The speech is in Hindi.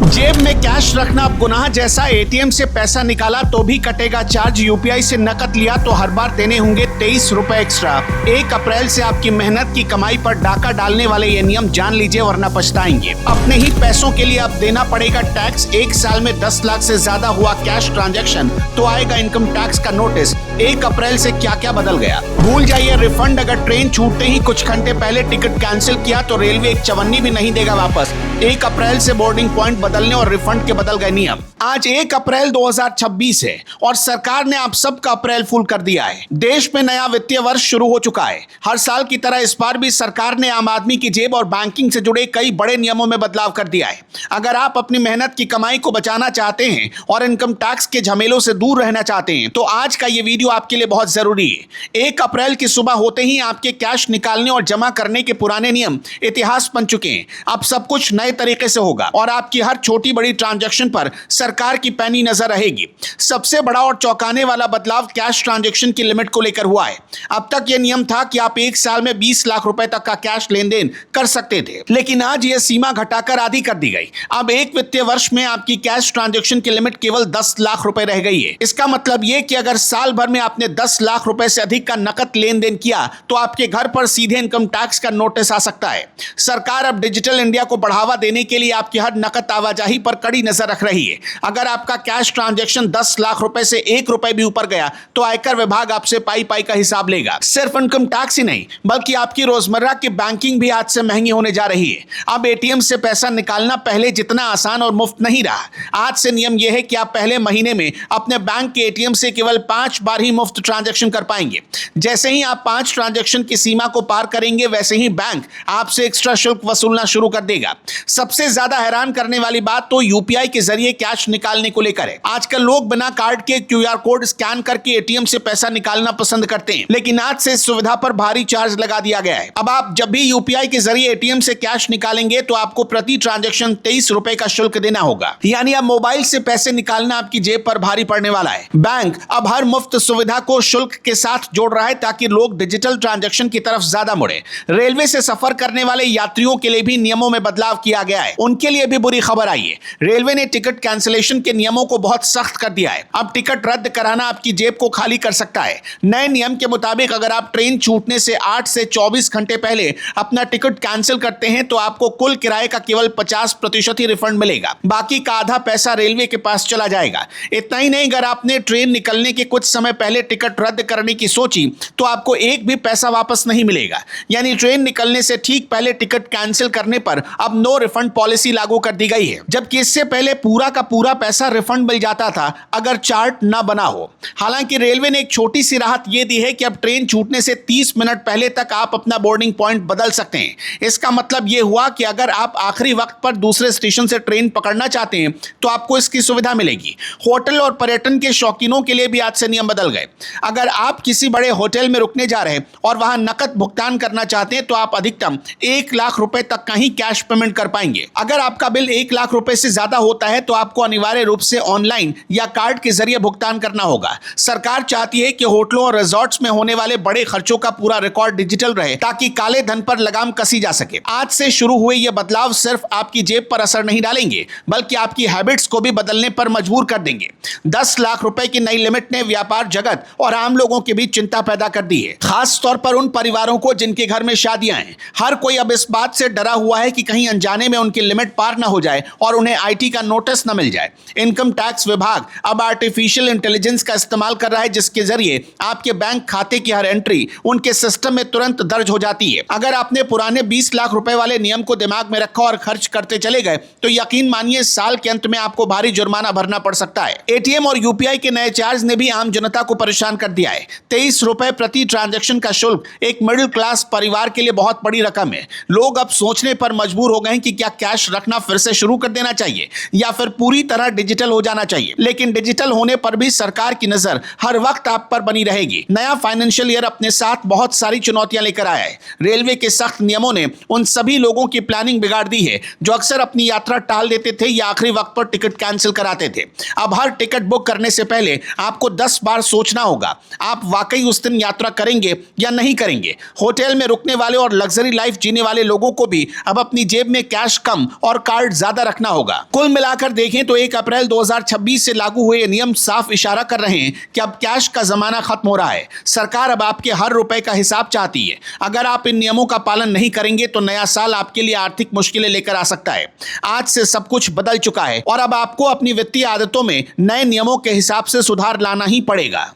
जेब में कैश रखना अब गुनाह जैसा। एटीएम से पैसा निकाला तो भी कटेगा चार्ज। यूपीआई से नकद लिया तो हर बार देने होंगे 23 रुपए एक्स्ट्रा। 1 अप्रैल से आपकी मेहनत की कमाई पर डाका डालने वाले ये नियम जान लीजिए, वरना पछताएंगे। अपने ही पैसों के लिए अब देना पड़ेगा टैक्स। 1 साल में 10 लाख से ज्यादा हुआ कैश ट्रांजैक्शन तो आएगा इनकम टैक्स का नोटिस। 1 अप्रैल से क्या क्या बदल गया भूल जाइए। रिफंड, अगर ट्रेन छूटते ही कुछ घंटे पहले टिकट कैंसिल किया तो रेलवे एक चवन्नी भी नहीं देगा वापस। 1 अप्रैल से बोर्डिंग पॉइंट बदलने और रिफंड के बदल गए नियम। आज 1 अप्रैल 2026 है और सरकार ने आप सबका अप्रैल फूल कर दिया है। देश में नया वित्तीय वर्ष शुरू हो चुका है। हर साल की तरह इस बार भी सरकार ने आम आदमी की जेब और बैंकिंग से जुड़े कई बड़े नियमों में बदलाव कर दिया है। अगर आप अपनी मेहनत की कमाई को बचाना चाहते हैं और इनकम टैक्स के झमेलों से दूर रहना चाहते हैं तो आज का ये वीडियो आपके लिए बहुत जरूरी है। 1 अप्रैल की सुबह होते ही आपके कैश निकालने और जमा करने के पुराने नियम इतिहास बन चुके हैं। अब सब कुछ नए तरीके से होगा और आपकी हर छोटी बड़ी ट्रांजैक्शन पर सरकार की पैनी नजर रहेगी। सबसे बड़ा और चौंकाने वाला बदलाव कैश ट्रांजैक्शन की लिमिट को लेकर हुआ है। अब तक यह नियम था कि आप 1 साल में 20 लाख रुपए तक का कैश लेन देन कर सकते थे, लेकिन आज यह सीमा घटाकर आधी कर दी गई। अब एक वित्तीय वर्ष में आपकी कैश ट्रांजैक्शन की लिमिट केवल 10 लाख रुपए रह गई है। इसका मतलब यह कि अगर साल भर में आपने 10 लाख रुपए से अधिक का नकद लेन देन किया तो आपके घर पर सीधे इनकम टैक्स का नोटिस आ सकता है। सरकार अब डिजिटल इंडिया को बढ़ावा देने के लिए आपकी हर नकद आवाजाही पर कड़ी नजर रख रही है। अगर आपका कैश ट्रांजैक्शन 10 लाख रुपए से 1 रुपए भी ऊपर गया तो आयकर विभाग आपसे पाई पाई का हिसाब लेगा। सिर्फ इनकम टैक्स ही नहीं बल्कि आपकी रोजमर्रा की बैंकिंग भी आज से महंगी होने जा रही है। अब एटीएम से पैसा निकालना पहले जितना आसान और मुफ्त नहीं रहा। आज से नियम यह है कि आप पहले महीने में अपने बैंक के एटीएम से केवल 5 बार ही मुफ्त ट्रांजैक्शन कर पाएंगे। जैसे ही आप 5 ट्रांजैक्शन की सीमा को पार करेंगे वैसे ही बैंक आपसे एक्स्ट्रा शुल्क वसूलना शुरू कर देगा। सबसे ज्यादा हैरान करने वाली बात तो यूपीआई के जरिए कैश निकालने को लेकर है। आजकल लोग बिना कार्ड के क्यूआर कोड स्कैन करके एटीएम से पैसा निकालना पसंद करते हैं, लेकिन आज से इस सुविधा पर भारी चार्ज लगा दिया गया है। अब आप जब भी यूपीआई के जरिए एटीएम से कैश निकालेंगे तो आपको प्रति ट्रांजैक्शन 23 रुपए का शुल्क देना होगा। यानी अब मोबाइल से पैसे निकालना आपकी जेब पर भारी पड़ने वाला है। बैंक अब हर मुफ्त सुविधा को शुल्क के साथ जोड़ रहा है ताकि लोग डिजिटल ट्रांजैक्शन की तरफ ज्यादा मुड़े। रेलवे से सफर करने वाले यात्रियों के लिए भी नियमों में बदलाव किया गया है। उनके लिए भी बुरी खबर आई है। रेलवे ने टिकट कैंसिलेशन के नियमों को बहुत सख्त कर दिया है। अब टिकट रद्द कराना आपकी जेब को खाली कर सकता है। नए नियम के मुताबिक अगर आप ट्रेन छूटने से 8 से 24 घंटे पहले अपना टिकट कैंसिल करते हैं तो आपको कुल किराए का केवल 50% ही रिफंड मिलेगा। बाकी का आधा पैसा रेलवे के पास चला जाएगा। इतना ही नहीं, अगर आपने ट्रेन निकलने के कुछ समय पहले टिकट रद्द करने की सोची तो आपको एक भी पैसा वापस नहीं मिलेगा। यानी ट्रेन निकलने से ठीक पहले टिकट कैंसिल करने पर अब नो रिफंड पॉलिसी लागू कर दी गई है, जबकि इससे पहले पूरा का पूरा पैसा रिफंड मिल जाता था अगर चार्ट ना बना हो। हालांकि रेलवे ने एक छोटी सी राहत यह दी है कि अब ट्रेन छूटने से 30 मिनट पहले तक आप अपना बोर्डिंग पॉइंट बदल सकते हैं। इसका मतलब यह हुआ कि अगर आप आखिरी वक्त पर दूसरे स्टेशन से ट्रेन पकड़ना चाहते हैं तो आपको इसकी सुविधा मिलेगी। होटल और पर्यटन के शौकीनों के लिए भी आज से नियम बदल गए। अगर आप किसी बड़े होटल में रुकने जा रहे हैं और वहां नकद भुगतान करना चाहते हैं तो आप अधिकतम 1 लाख रुपए तक का ही कैश पेमेंट कर पाएंगे। अगर आपका बिल 1 लाख रुपए से ज्यादा होता है तो आपको अनिवार्य रूप से ऑनलाइन या कार्ड के जरिए भुगतान करना होगा। सरकार चाहती है कि होटलों और रिजॉर्ट्स में होने वाले बड़े खर्चों का पूरा रिकॉर्ड डिजिटल रहे ताकि काले धन पर लगाम कसी जा सके। आज से शुरू हुए ये बदलाव सिर्फ आपकी जेब पर असर नहीं डालेंगे बल्कि आपकी हैबिट्स को भी बदलने पर मजबूर कर देंगे। 10 लाख रुपए की नई लिमिट ने व्यापार जगत और आम लोगों के बीच चिंता पैदा कर दी है, खास तौर पर उन परिवारों को जिनके घर में शादियां हैं। हर कोई अब इस बात से डरा हुआ है कि कहीं अनजाने में उनकी लिमिट पार ना हो जाए और उन्हें आईटी का नोटिस न मिल जाए। इनकम टैक्स विभाग अब आर्टिफिशियल इंटेलिजेंस का इस्तेमाल कर रहा है जिसके जरिए आपके बैंक खाते की हर एंट्री उनके सिस्टम में तुरंत दर्ज हो जाती है। अगर आपने पुराने 20 लाख रुपए वाले नियम को दिमाग में रखा और खर्च करते चले गए तो यकीन मानिए साल के अंत में आपको भारी जुर्माना भरना पड़ सकता है। एटीएम और यूपीआई के नए चार्ज ने भी आम जनता को परेशान कर दिया है। 23 रुपए प्रति ट्रांजैक्शन का शुल्क एक मिडिल क्लास परिवार के लिए बहुत बड़ी रकम है। लोग अब सोचने पर मजबूर हो गए हैं कि क्या कैश रखना फिर से शुरू कर देना चाहिए या फिर पूरी तरह डिजिटल हो जाना चाहिए। लेकिन डिजिटल होने पर भी सरकार की नजर हर वक्त आप पर बनी रहेगी। नया फाइनेंशियल ईयर अपने साथ बहुत सारी चुनौतियां लेकर आया है। रेलवे के सख्त नियमों ने उन सभी लोगों की प्लानिंग बिगाड़ दी है जो अक्सर अपनी यात्रा टाल देते थे या आखिरी वक्त पर टिकट कैंसिल कराते थे। अब हर टिकट बुक करने से पहले आपको 10 बार सोचना होगा आप वाकई उस दिन यात्रा करेंगे या नहीं करेंगे। होटल में रुकने वाले और लग्जरी लाइफ जीने वाले लोगों को भी अब अपनी जेब में कैश कम और कार्ड ज्यादा रखना होगा। कुल मिलाकर देखें तो 1 अप्रैल 2026 से लागू हुए ये नियम साफ इशारा कर रहे हैं कि अब कैश का जमाना खत्म हो रहा है। सरकार अब आपके हर रुपए का हिसाब चाहती है। अगर आप इन नियमों का पालन नहीं करेंगे तो नया साल आपके लिए आर्थिक मुश्किलें लेकर आ सकता है। आज से सब कुछ बदल चुका है और अब आपको अपनी वित्तीय आदतों में नए नियमों के हिसाब से सुधार लाना ही पड़ेगा।